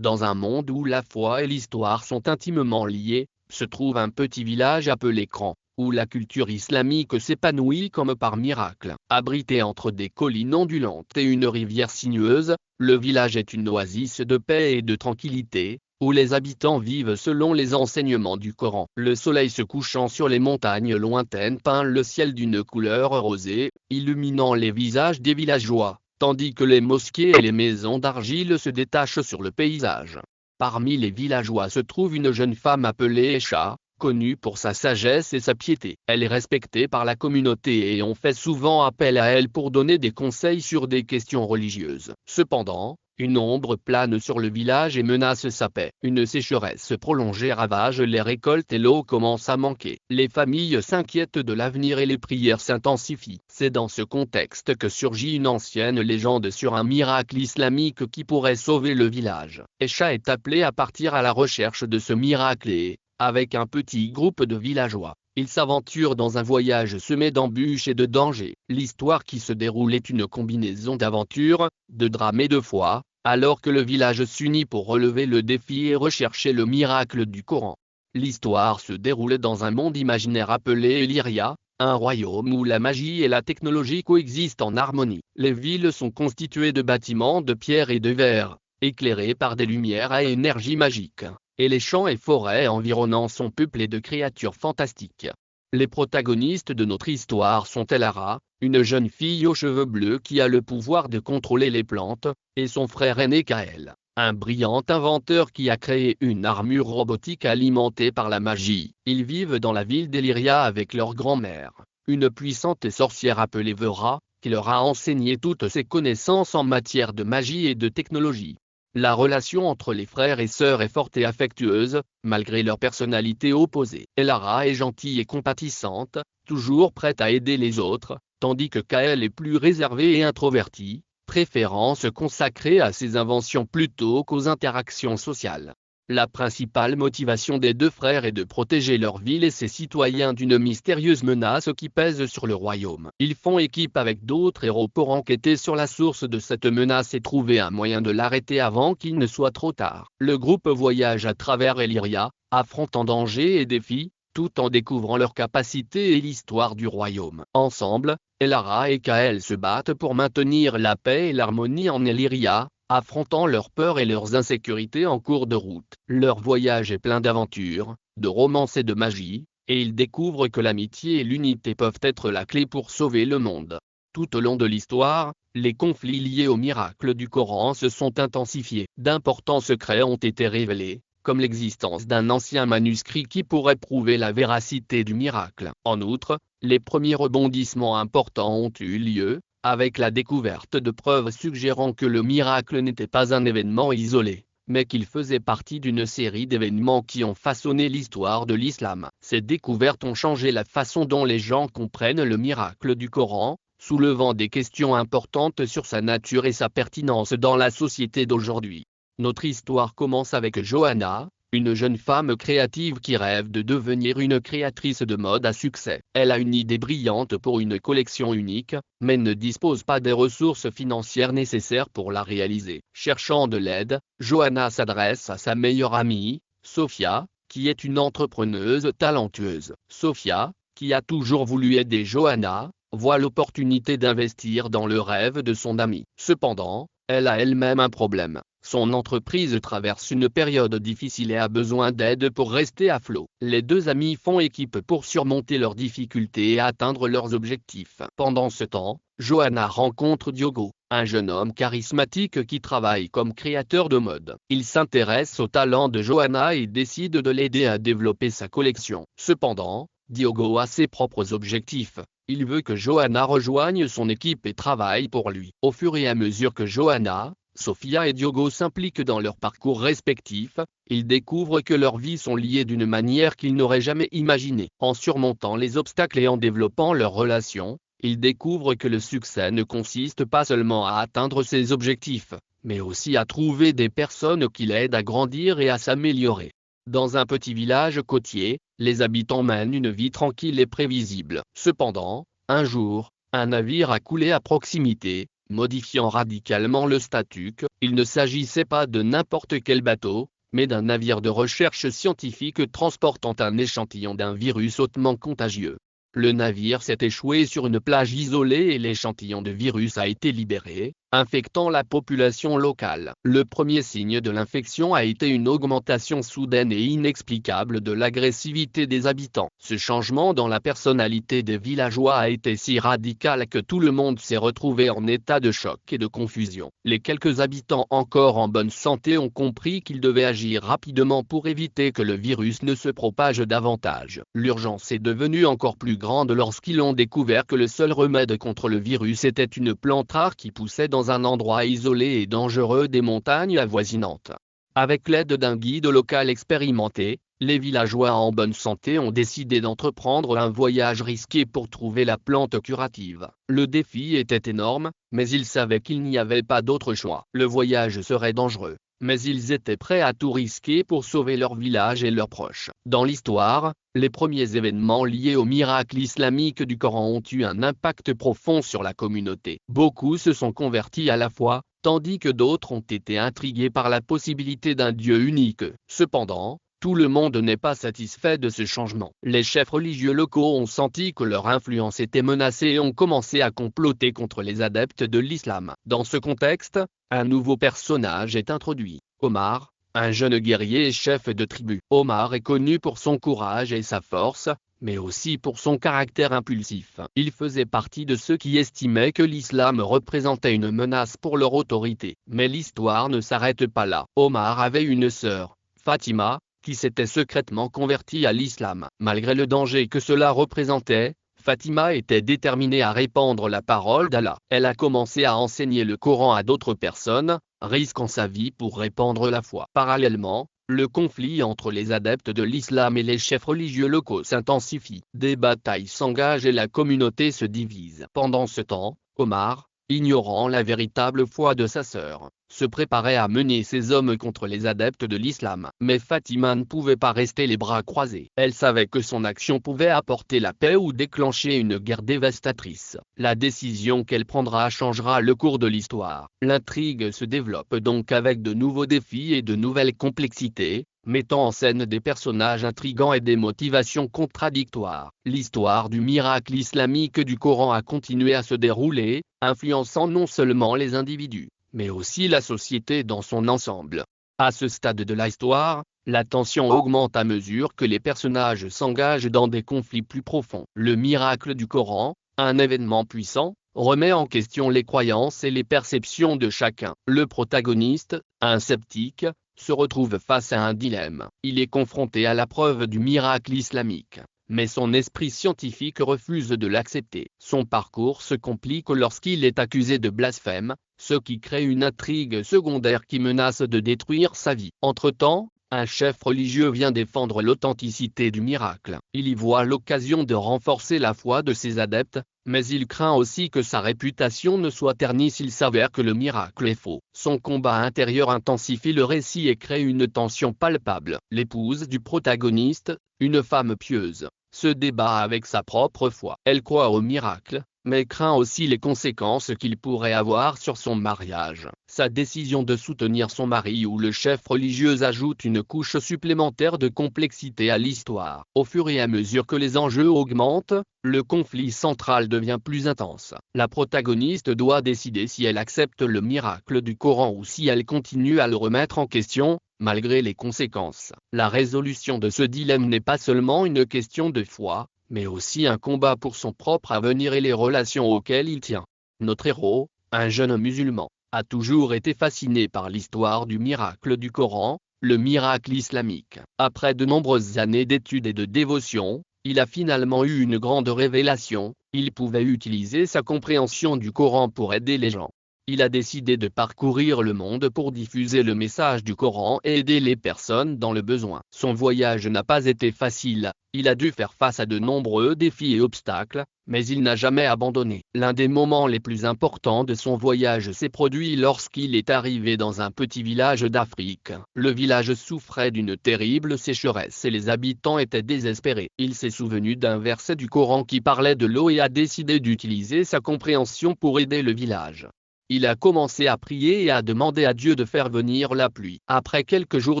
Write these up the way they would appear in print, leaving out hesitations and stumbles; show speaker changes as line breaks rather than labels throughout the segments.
Dans un monde où la foi et l'histoire sont intimement liées, se trouve un petit village appelé Kran, où la culture islamique s'épanouit comme par miracle. Abrité entre des collines ondulantes et une rivière sinueuse, le village est une oasis de paix et de tranquillité, où les habitants vivent selon les enseignements du Coran. Le soleil se couchant sur les montagnes lointaines peint le ciel d'une couleur rosée, illuminant les visages des villageois, tandis que les mosquées et les maisons d'argile se détachent sur le paysage. Parmi les villageois se trouve une jeune femme appelée Esha, connue pour sa sagesse et sa piété. Elle est respectée par la communauté et on fait souvent appel à elle pour donner des conseils sur des questions religieuses. Cependant, une ombre plane sur le village et menace sa paix. Une sécheresse prolongée ravage les récoltes et l'eau commence à manquer. Les familles s'inquiètent de l'avenir et les prières s'intensifient. C'est dans ce contexte que surgit une ancienne légende sur un miracle islamique qui pourrait sauver le village. Esha est appelé à partir à la recherche de ce miracle et, avec un petit groupe de villageois, il s'aventure dans un voyage semé d'embûches et de dangers. L'histoire qui se déroule est une combinaison d'aventure, de drame et de foi, alors que le village s'unit pour relever le défi et rechercher le miracle du Coran. L'histoire se déroule dans un monde imaginaire appelé Illyria, un royaume où la magie et la technologie coexistent en harmonie. Les villes sont constituées de bâtiments de pierre et de verre, éclairés par des lumières à énergie magique, et les champs et forêts environnants sont peuplés de créatures fantastiques. Les protagonistes de notre histoire sont Elara, une jeune fille aux cheveux bleus qui a le pouvoir de contrôler les plantes, et son frère aîné Kael, un brillant inventeur qui a créé une armure robotique alimentée par la magie. Ils vivent dans la ville d'Elyria avec leur grand-mère, une puissante sorcière appelée Vera, qui leur a enseigné toutes ses connaissances en matière de magie et de technologie. La relation entre les frères et sœurs est forte et affectueuse, malgré leurs personnalités opposées. Elara est gentille et compatissante, toujours prête à aider les autres, tandis que Kael est plus réservé et introverti, préférant se consacrer à ses inventions plutôt qu'aux interactions sociales. La principale motivation des deux frères est de protéger leur ville et ses citoyens d'une mystérieuse menace qui pèse sur le royaume. Ils font équipe avec d'autres héros pour enquêter sur la source de cette menace et trouver un moyen de l'arrêter avant qu'il ne soit trop tard. Le groupe voyage à travers Illyria, affrontant dangers et défis, tout en découvrant leurs capacités et l'histoire du royaume. Ensemble, Elara et Kael se battent pour maintenir la paix et l'harmonie en Illyria, affrontant leurs peurs et leurs insécurités en cours de route. Leur voyage est plein d'aventures, de romances et de magie, et ils découvrent que l'amitié et l'unité peuvent être la clé pour sauver le monde. Tout au long de l'histoire, les conflits liés au miracle du Coran se sont intensifiés. D'importants secrets ont été révélés, comme l'existence d'un ancien manuscrit qui pourrait prouver la véracité du miracle. En outre, les premiers rebondissements importants ont eu lieu, avec la découverte de preuves suggérant que le miracle n'était pas un événement isolé, mais qu'il faisait partie d'une série d'événements qui ont façonné l'histoire de l'islam. Ces découvertes ont changé la façon dont les gens comprennent le miracle du Coran, soulevant des questions importantes sur sa nature et sa pertinence dans la société d'aujourd'hui. Notre histoire commence avec Johanna, une jeune femme créative qui rêve de devenir une créatrice de mode à succès. Elle a une idée brillante pour une collection unique, mais ne dispose pas des ressources financières nécessaires pour la réaliser. Cherchant de l'aide, Johanna s'adresse à sa meilleure amie, Sophia, qui est une entrepreneuse talentueuse. Sophia, qui a toujours voulu aider Johanna, voit l'opportunité d'investir dans le rêve de son amie. Cependant, elle a elle-même un problème. Son entreprise traverse une période difficile et a besoin d'aide pour rester à flot. Les deux amis font équipe pour surmonter leurs difficultés et atteindre leurs objectifs. Pendant ce temps, Johanna rencontre Diogo, un jeune homme charismatique qui travaille comme créateur de mode. Il s'intéresse au talent de Johanna et décide de l'aider à développer sa collection. Cependant, Diogo a ses propres objectifs. Il veut que Johanna rejoigne son équipe et travaille pour lui. Au fur et à mesure que Johanna, Sophia et Diogo s'impliquent dans leurs parcours respectifs, ils découvrent que leurs vies sont liées d'une manière qu'ils n'auraient jamais imaginée. En surmontant les obstacles et en développant leurs relations, ils découvrent que le succès ne consiste pas seulement à atteindre ses objectifs, mais aussi à trouver des personnes qui l'aident à grandir et à s'améliorer. Dans un petit village côtier, les habitants mènent une vie tranquille et prévisible. Cependant, un jour, un navire a coulé à proximité, modifiant radicalement le statut. Il ne s'agissait pas de n'importe quel bateau, mais d'un navire de recherche scientifique transportant un échantillon d'un virus hautement contagieux. Le navire s'est échoué sur une plage isolée et l'échantillon de virus a été libéré, infectant la population locale. Le premier signe de l'infection a été une augmentation soudaine et inexplicable de l'agressivité des habitants. Ce changement dans la personnalité des villageois a été si radical que tout le monde s'est retrouvé en état de choc et de confusion. Les quelques habitants encore en bonne santé ont compris qu'ils devaient agir rapidement pour éviter que le virus ne se propage davantage. L'urgence est devenue encore plus grande lorsqu'ils ont découvert que le seul remède contre le virus était une plante rare qui poussait dans un endroit isolé et dangereux des montagnes avoisinantes. Avec l'aide d'un guide local expérimenté, les villageois en bonne santé ont décidé d'entreprendre un voyage risqué pour trouver la plante curative. Le défi était énorme, mais ils savaient qu'il n'y avait pas d'autre choix. Le voyage serait dangereux, mais ils étaient prêts à tout risquer pour sauver leur village et leurs proches. Dans l'histoire, les premiers événements liés au miracle islamique du Coran ont eu un impact profond sur la communauté. Beaucoup se sont convertis à la foi, tandis que d'autres ont été intrigués par la possibilité d'un Dieu unique. Cependant, tout le monde n'est pas satisfait de ce changement. Les chefs religieux locaux ont senti que leur influence était menacée et ont commencé à comploter contre les adeptes de l'islam. Dans ce contexte, un nouveau personnage est introduit, Omar, un jeune guerrier et chef de tribu. Omar est connu pour son courage et sa force, mais aussi pour son caractère impulsif. Il faisait partie de ceux qui estimaient que l'islam représentait une menace pour leur autorité. Mais l'histoire ne s'arrête pas là. Omar avait une sœur, Fatima, qui s'était secrètement convertie à l'islam. Malgré le danger que cela représentait, Fatima était déterminée à répandre la parole d'Allah. Elle a commencé à enseigner le Coran à d'autres personnes, risquant sa vie pour répandre la foi. Parallèlement, le conflit entre les adeptes de l'islam et les chefs religieux locaux s'intensifie. Des batailles s'engagent et la communauté se divise. Pendant ce temps, Omar, ignorant la véritable foi de sa sœur, se préparait à mener ses hommes contre les adeptes de l'islam. Mais Fatima ne pouvait pas rester les bras croisés. Elle savait que son action pouvait apporter la paix ou déclencher une guerre dévastatrice. La décision qu'elle prendra changera le cours de l'histoire. L'intrigue se développe donc avec de nouveaux défis et de nouvelles complexités, mettant en scène des personnages intrigants et des motivations contradictoires. L'histoire du miracle islamique du Coran a continué à se dérouler, influençant non seulement les individus, mais aussi la société dans son ensemble. À ce stade de l'histoire, la tension augmente à mesure que les personnages s'engagent dans des conflits plus profonds. Le miracle du Coran, un événement puissant, remet en question les croyances et les perceptions de chacun. Le protagoniste, un sceptique, se retrouve face à un dilemme. Il est confronté à la preuve du miracle islamique, mais son esprit scientifique refuse de l'accepter. Son parcours se complique lorsqu'il est accusé de blasphème, ce qui crée une intrigue secondaire qui menace de détruire sa vie. Entre-temps, un chef religieux vient défendre l'authenticité du miracle. Il y voit l'occasion de renforcer la foi de ses adeptes, mais il craint aussi que sa réputation ne soit ternie s'il s'avère que le miracle est faux. Son combat intérieur intensifie le récit et crée une tension palpable. L'épouse du protagoniste, une femme pieuse, se débat avec sa propre foi. Elle croit au miracle, mais craint aussi les conséquences qu'il pourrait avoir sur son mariage. Sa décision de soutenir son mari ou le chef religieux ajoute une couche supplémentaire de complexité à l'histoire. Au fur et à mesure que les enjeux augmentent, le conflit central devient plus intense. La protagoniste doit décider si elle accepte le miracle du Coran ou si elle continue à le remettre en question, malgré les conséquences. La résolution de ce dilemme n'est pas seulement une question de foi, mais aussi un combat pour son propre avenir et les relations auxquelles il tient. Notre héros, un jeune musulman, a toujours été fasciné par l'histoire du miracle du Coran, le miracle islamique. Après de nombreuses années d'études et de dévotion, il a finalement eu une grande révélation: il pouvait utiliser sa compréhension du Coran pour aider les gens. Il a décidé de parcourir le monde pour diffuser le message du Coran et aider les personnes dans le besoin. Son voyage n'a pas été facile, il a dû faire face à de nombreux défis et obstacles, mais il n'a jamais abandonné. L'un des moments les plus importants de son voyage s'est produit lorsqu'il est arrivé dans un petit village d'Afrique. Le village souffrait d'une terrible sécheresse et les habitants étaient désespérés. Il s'est souvenu d'un verset du Coran qui parlait de l'eau et a décidé d'utiliser sa compréhension pour aider le village. Il a commencé à prier et à demander à Dieu de faire venir la pluie. Après quelques jours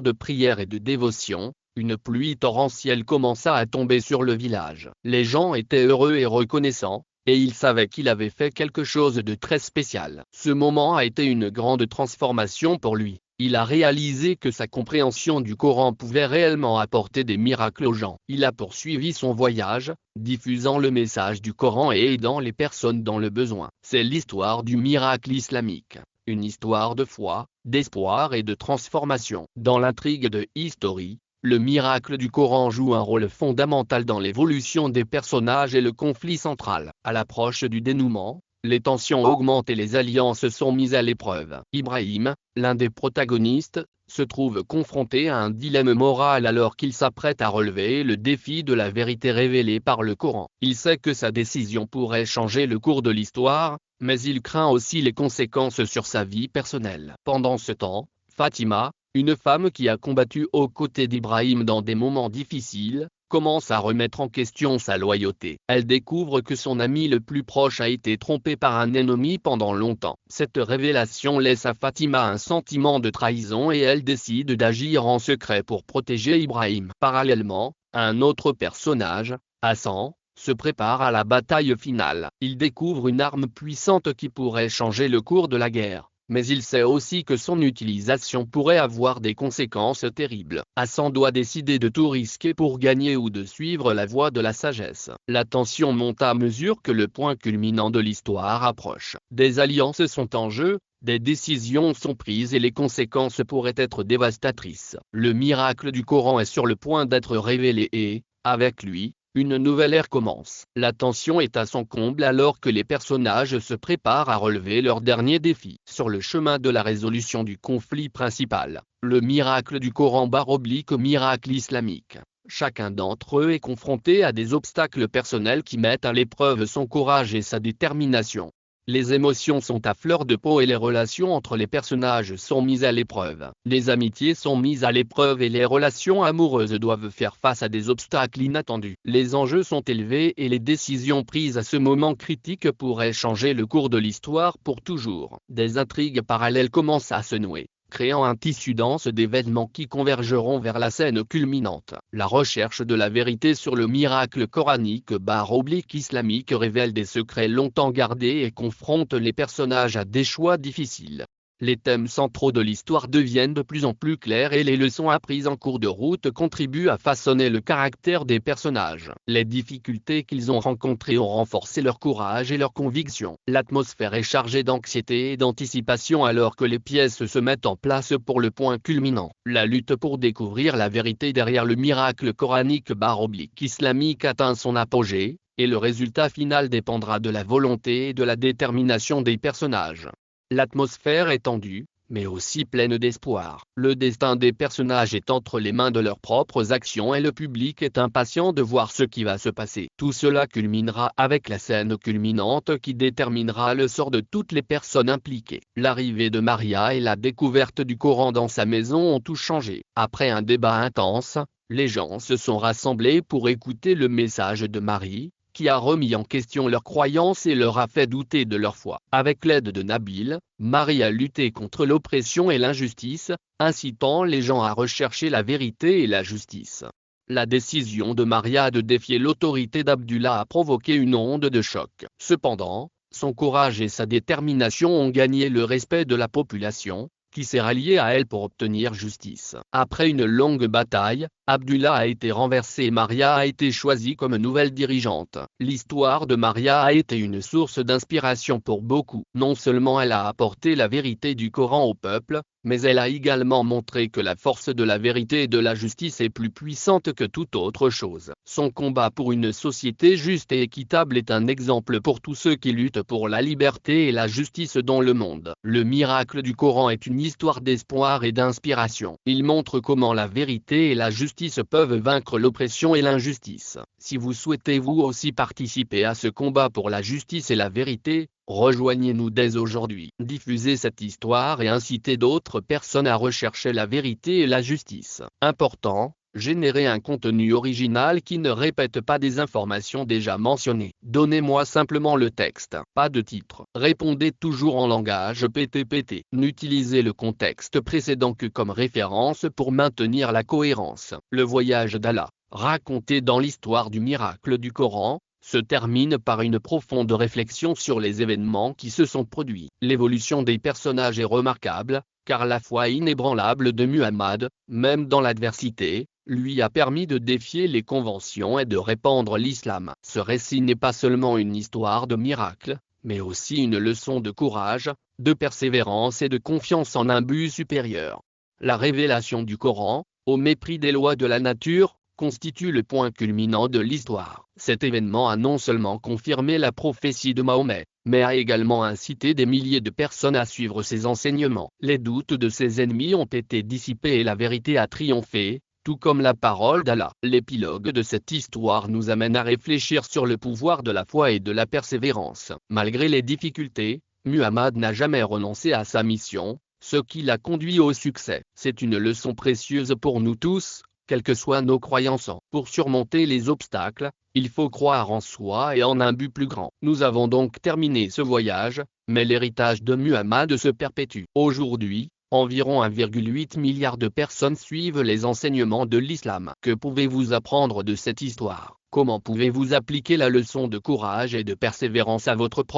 de prière et de dévotion, une pluie torrentielle commença à tomber sur le village. Les gens étaient heureux et reconnaissants, et ils savaient qu'il avait fait quelque chose de très spécial. Ce moment a été une grande transformation pour lui. Il a réalisé que sa compréhension du Coran pouvait réellement apporter des miracles aux gens. Il a poursuivi son voyage, diffusant le message du Coran et aidant les personnes dans le besoin. C'est l'histoire du miracle islamique, une histoire de foi, d'espoir et de transformation. Dans l'intrigue de History, le miracle du Coran joue un rôle fondamental dans l'évolution des personnages et le conflit central. À l'approche du dénouement, les tensions augmentent et les alliances sont mises à l'épreuve. Ibrahim, l'un des protagonistes, se trouve confronté à un dilemme moral alors qu'il s'apprête à relever le défi de la vérité révélée par le Coran. Il sait que sa décision pourrait changer le cours de l'histoire, mais il craint aussi les conséquences sur sa vie personnelle. Pendant ce temps, Fatima, une femme qui a combattu aux côtés d'Ibrahim dans des moments difficiles, commence à remettre en question sa loyauté. Elle découvre que son ami le plus proche a été trompé par un ennemi pendant longtemps. Cette révélation laisse à Fatima un sentiment de trahison et elle décide d'agir en secret pour protéger Ibrahim. Parallèlement, un autre personnage, Hassan, se prépare à la bataille finale. Il découvre une arme puissante qui pourrait changer le cours de la guerre. Mais il sait aussi que son utilisation pourrait avoir des conséquences terribles. Hassan doit décider de tout risquer pour gagner ou de suivre la voie de la sagesse. La tension monte à mesure que le point culminant de l'histoire approche. Des alliances sont en jeu, des décisions sont prises et les conséquences pourraient être dévastatrices. Le miracle du Coran est sur le point d'être révélé et, avec lui, une nouvelle ère commence. La tension est à son comble alors que les personnages se préparent à relever leur dernier défi. Sur le chemin de la résolution du conflit principal, le miracle du Coran / miracle islamique. Chacun d'entre eux est confronté à des obstacles personnels qui mettent à l'épreuve son courage et sa détermination. Les émotions sont à fleur de peau et les relations entre les personnages sont mises à l'épreuve. Les amitiés sont mises à l'épreuve et les relations amoureuses doivent faire face à des obstacles inattendus. Les enjeux sont élevés et les décisions prises à ce moment critique pourraient changer le cours de l'histoire pour toujours. Des intrigues parallèles commencent à se nouer, créant un tissu dense d'événements qui convergeront vers la scène culminante. La recherche de la vérité sur le miracle coranique / islamique révèle des secrets longtemps gardés et confronte les personnages à des choix difficiles. Les thèmes centraux de l'histoire deviennent de plus en plus clairs et les leçons apprises en cours de route contribuent à façonner le caractère des personnages. Les difficultés qu'ils ont rencontrées ont renforcé leur courage et leur conviction. L'atmosphère est chargée d'anxiété et d'anticipation alors que les pièces se mettent en place pour le point culminant. La lutte pour découvrir la vérité derrière le miracle coranique / islamique atteint son apogée, et le résultat final dépendra de la volonté et de la détermination des personnages. L'atmosphère est tendue, mais aussi pleine d'espoir. Le destin des personnages est entre les mains de leurs propres actions et le public est impatient de voir ce qui va se passer. Tout cela culminera avec la scène culminante qui déterminera le sort de toutes les personnes impliquées. L'arrivée de Maria et la découverte du Coran dans sa maison ont tout changé. Après un débat intense, les gens se sont rassemblés pour écouter le message de Marie, qui a remis en question leurs croyances et leur a fait douter de leur foi. Avec l'aide de Nabil, Marie a lutté contre l'oppression et l'injustice, incitant les gens à rechercher la vérité et la justice. La décision de Maria de défier l'autorité d'Abdullah a provoqué une onde de choc. Cependant, son courage et sa détermination ont gagné le respect de la population, qui s'est ralliée à elle pour obtenir justice. Après une longue bataille, Abdullah a été renversé et Maria a été choisie comme nouvelle dirigeante. L'histoire de Maria a été une source d'inspiration pour beaucoup. Non seulement elle a apporté la vérité du Coran au peuple, mais elle a également montré que la force de la vérité et de la justice est plus puissante que toute autre chose. Son combat pour une société juste et équitable est un exemple pour tous ceux qui luttent pour la liberté et la justice dans le monde. Le miracle du Coran est une histoire d'espoir et d'inspiration. Il montre comment la vérité et la justice peuvent vaincre l'oppression et l'injustice. Si vous souhaitez vous aussi participer à ce combat pour la justice et la vérité, rejoignez-nous dès aujourd'hui. Diffusez cette histoire et incitez d'autres personnes à rechercher la vérité et la justice. Important, Générer un contenu original qui ne répète pas des informations déjà mentionnées. Donnez-moi simplement le texte, pas de titre. Répondez toujours en langage PTPT. N'utilisez le contexte précédent que comme référence pour maintenir la cohérence. Le voyage d'Allah, raconté dans l'histoire du miracle du Coran, se termine par une profonde réflexion sur les événements qui se sont produits. L'évolution des personnages est remarquable, car la foi inébranlable de Muhammad, même dans l'adversité, lui a permis de défier les conventions et de répandre l'islam. Ce récit n'est pas seulement une histoire de miracle, mais aussi une leçon de courage, de persévérance et de confiance en un but supérieur. La révélation du Coran, au mépris des lois de la nature, constitue le point culminant de l'histoire. Cet événement a non seulement confirmé la prophétie de Mahomet, mais a également incité des milliers de personnes à suivre ses enseignements. Les doutes de ses ennemis ont été dissipés et la vérité a triomphé, tout comme la parole d'Allah. L'épilogue de cette histoire nous amène à réfléchir sur le pouvoir de la foi et de la persévérance. Malgré les difficultés, Muhammad n'a jamais renoncé à sa mission, ce qui l'a conduit au succès. C'est une leçon précieuse pour nous tous, quelles que soient nos croyances. Pour surmonter les obstacles, il faut croire en soi et en un but plus grand. Nous avons donc terminé ce voyage, mais l'héritage de Muhammad se perpétue. Aujourd'hui, environ 1,8 milliard de personnes suivent les enseignements de l'islam. Que pouvez-vous apprendre de cette histoire? Comment pouvez-vous appliquer la leçon de courage et de persévérance à votre propre